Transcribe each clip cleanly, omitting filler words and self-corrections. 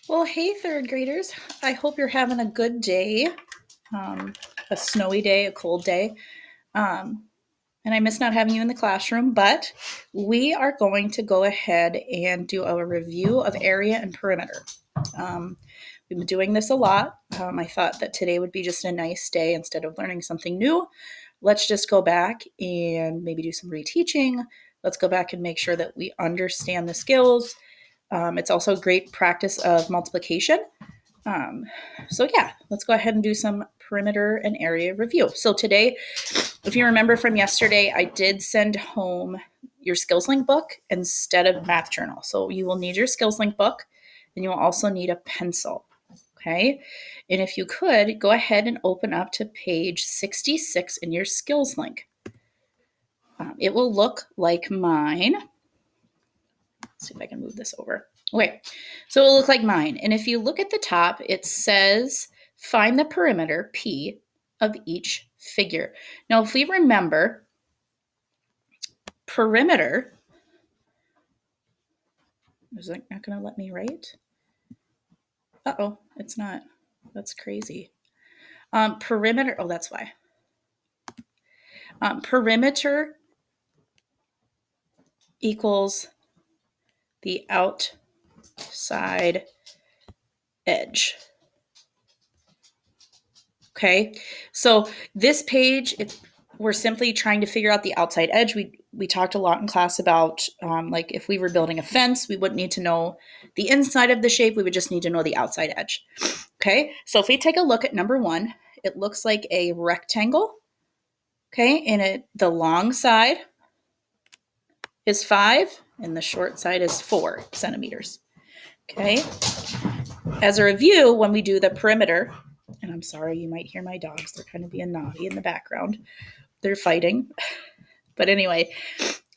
Well, hey, third graders. I hope you're having a good day, a snowy day, a cold day. Um, and I miss not having you in the classroom, but we are going to go ahead and do a review of area and perimeter. Um, we've been doing this a lot. I thought that today would be just a nice day instead of learning something new. Let's just go back and maybe do some reteaching. Let's go back and make sure that we understand the skills. It's also a great practice of multiplication. Um, so yeah, let's go ahead and do some perimeter and area review. So today, if you remember from yesterday, I did send home your SkillsLink book instead of Math Journal. So you will need your SkillsLink book and you will also need a pencil. Okay. And if you could, go ahead and open up to page 66 in your SkillsLink. It will look like mine. Let's see if I can move this over. Okay, so it'll look like mine. And if you look at the top, it says find the perimeter, P, of each figure. Now, if we remember, perimeter, is it not going to let me write? Uh-oh, it's not. That's crazy. Perimeter, oh, that's why. Perimeter equals the outside edge. Okay, so this page, we're simply trying to figure out the outside edge. We talked a lot in class about like if we were building a fence, we wouldn't need to know the inside of the shape. We would just need to know the outside edge. Okay, so if we take a look at number one, it looks like a rectangle. Okay, and the long side is 5 and the short side is 4 centimeters. Okay, as a review, when we do the perimeter, and I'm sorry, you might hear my dogs. They're kind of being naughty in the background. They're fighting. But anyway,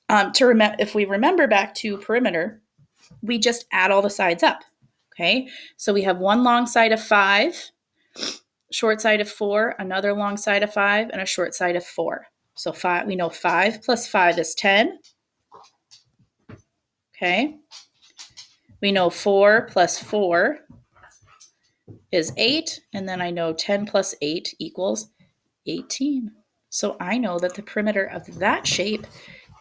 if we remember back to perimeter, we just add all the sides up. Okay, so we have one long side of 5, short side of 4, another long side of 5, and a short side of 4. So 5, we know 5 plus 5 is 10. Okay, we know 4 plus 4 is 8, and then I know 10 plus 8 equals 18. So I know that the perimeter of that shape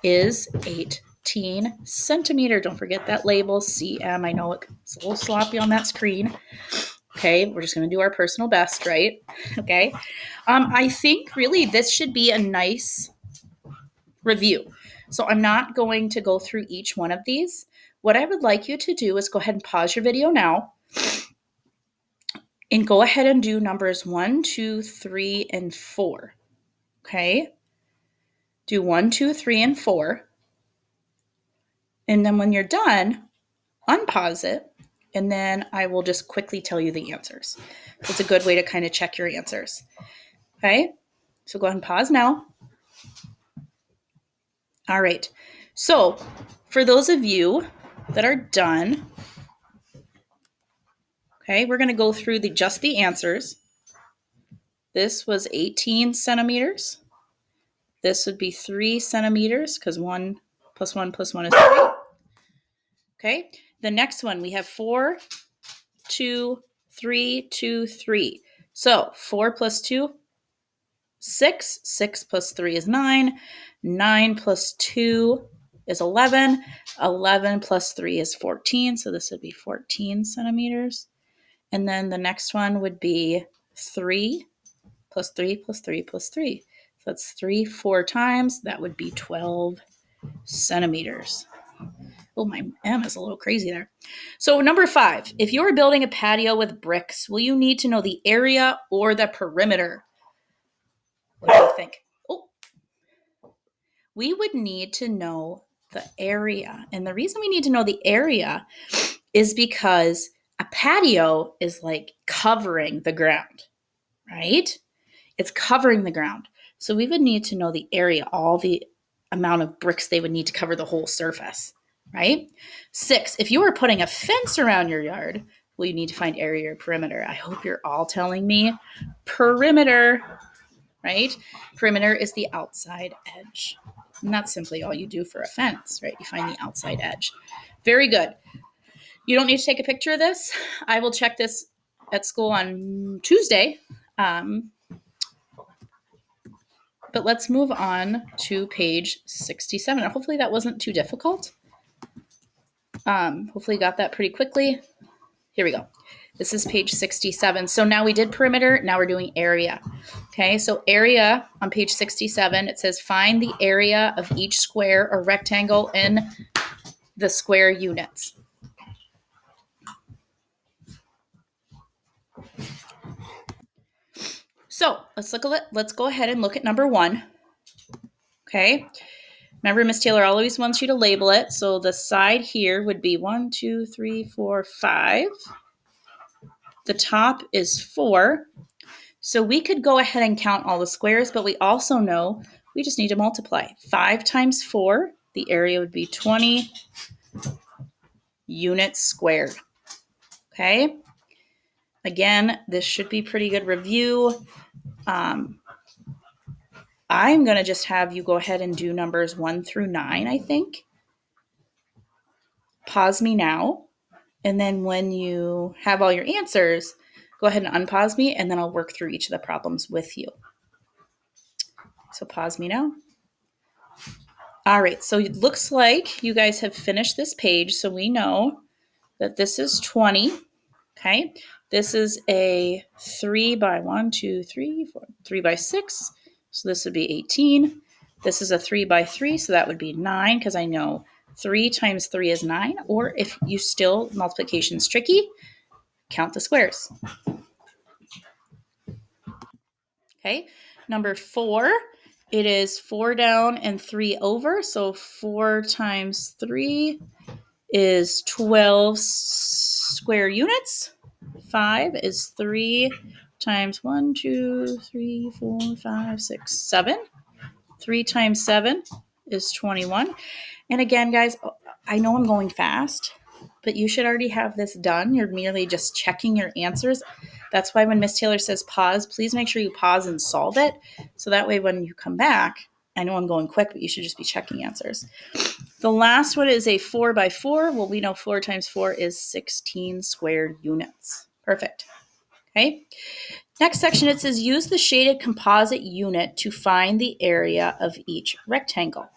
is 18 centimeter. Don't forget that label, CM. I know it's a little sloppy on that screen. Okay, we're just going to do our personal best, right? Okay. I think really this should be a nice review. So I'm not going to go through each one of these. What I would like you to do is go ahead and pause your video now and go ahead and do numbers 1, 2, 3, and 4. Okay. Do 1, 2, 3, and 4. And then when you're done, unpause it, and then I will just quickly tell you the answers. It's a good way to kind of check your answers. Okay, so go ahead and pause now. All right, so for those of you that are done, okay, we're going to go through just the answers. This was 18 centimeters. This would be 3 centimeters because 1 plus 1 plus 1 is 3. Okay, the next one we have 4, 2, 3, 2, 3. So 4 plus 2, 6. 6 plus 3 is 9. 9 plus 2 is 11. 11 plus 3 is 14. So this would be 14 centimeters. And then the next one would be 3 plus 3 plus 3 plus 3. So that's 3 4 times. That would be 12 centimeters. Oh, my M is a little crazy there. So number 5, if you are building a patio with bricks, will you need to know the area or the perimeter? What do you think? Oh, we would need to know the area. And the reason we need to know the area is because a patio is like covering the ground, right? It's covering the ground. So we would need to know the area, all the amount of bricks they would need to cover the whole surface, right? 6, if you were putting a fence around your yard, well, you need to find area or perimeter. I hope you're all telling me perimeter, right? Perimeter is the outside edge. And that's simply all you do for a fence, right? You find the outside edge. Very good. You don't need to take a picture of this. I will check this at school on Tuesday. But let's move on to page 67. Hopefully that wasn't too difficult. Hopefully you got that pretty quickly. Here we go. This is page 67. So now we did perimeter. Now we're doing area. Okay, so area on page 67, it says find the area of each square or rectangle in the square units. So let's go ahead and look at number 1. Okay. Remember, Miss Taylor always wants you to label it. So the side here would be 1, 2, 3, 4, 5. The top is 4. So we could go ahead and count all the squares, but we also know we just need to multiply. 5 times 4, the area would be 20 units squared. Okay. Again, this should be pretty good review. I'm going to just have you go ahead and do numbers 1 through 9, I think. Pause me now. And then when you have all your answers, go ahead and unpause me, and then I'll work through each of the problems with you. So pause me now. All right, so it looks like you guys have finished this page. So we know that this is 20, okay? This is a 3 by 1, 2, 3, 4, 3 by 6. So this would be 18. This is a 3 by 3, so that would be 9, because I know 3 times 3 is 9. Or if you still, multiplication's tricky, count the squares. Okay, number 4, it is 4 down and 3 over. So 4 times 3 is 12 square units. 5 is 3 times 1, 2, 3, 4, 5, 6, 7. 3 times 7 is 21. And again, guys, I know I'm going fast, but you should already have this done. You're merely just checking your answers. That's why when Miss Taylor says pause, please make sure you pause and solve it. So that way when you come back, I know I'm going quick, but you should just be checking answers. The last one is a 4 by 4. Well, we know 4 times 4 is 16 squared units. Perfect. Okay. Next section, it says use the shaded composite unit to find the area of each rectangle.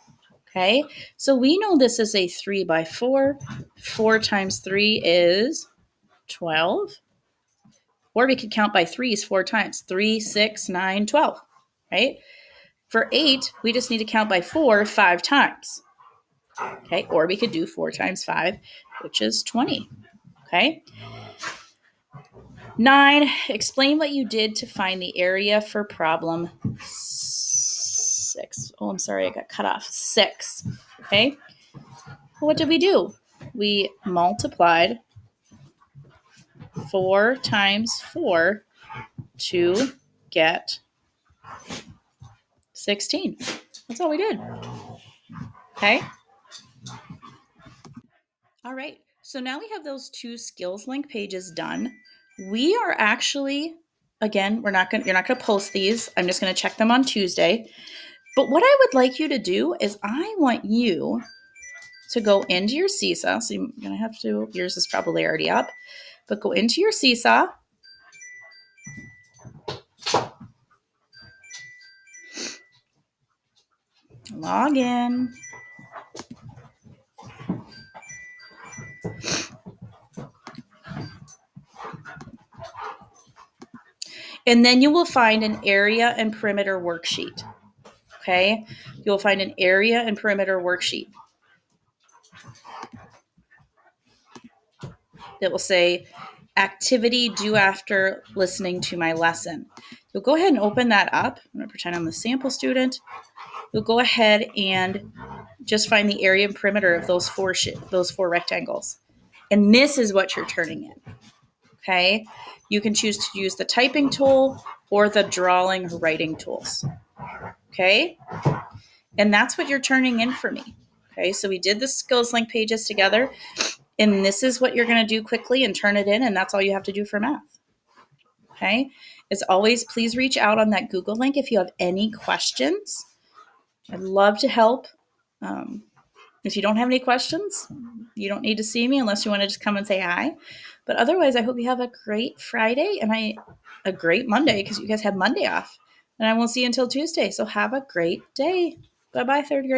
Okay, so we know this is a 3 by 4. 4 times 3 is 12. Or we could count by 3s 4 times. 3, 6, 9, 12, right? For 8, we just need to count by 4 5 times. Okay, or we could do 4 times 5, which is 20. Okay. 9, explain what you did to find the area for problem 6. Oh, I'm sorry, I got cut off. 6. Okay. What did we do? We multiplied 4 times 4 to get 16. That's all we did. Okay. All right. So now we have those 2 skills link pages done. We are actually, again, you're not going to post these. I'm just going to check them on Tuesday. But what I would like you to do is I want you to go into your Seesaw. So you're going to have to, yours is probably already up, but go into your Seesaw. Log in. And then you will find an area and perimeter worksheet. Okay? You'll find an area and perimeter worksheet. It will say activity due after listening to my lesson. You'll go ahead and open that up. I'm going to pretend I'm the sample student. You'll go ahead and just find the area and perimeter of those four rectangles. And this is what you're turning in. Okay? You can choose to use the typing tool or the drawing or writing tools. Okay? And that's what you're turning in for me. Okay, so we did the skills link pages together, and this is what you're going to do quickly and turn it in, and that's all you have to do for math. Okay, as always, please reach out on that Google link if you have any questions. I'd love to help. If you don't have any questions, you don't need to see me unless you want to just come and say hi. But otherwise, I hope you have a great Friday and a great Monday, because you guys have Monday off. And I won't see you until Tuesday. So have a great day. Bye-bye, third grade.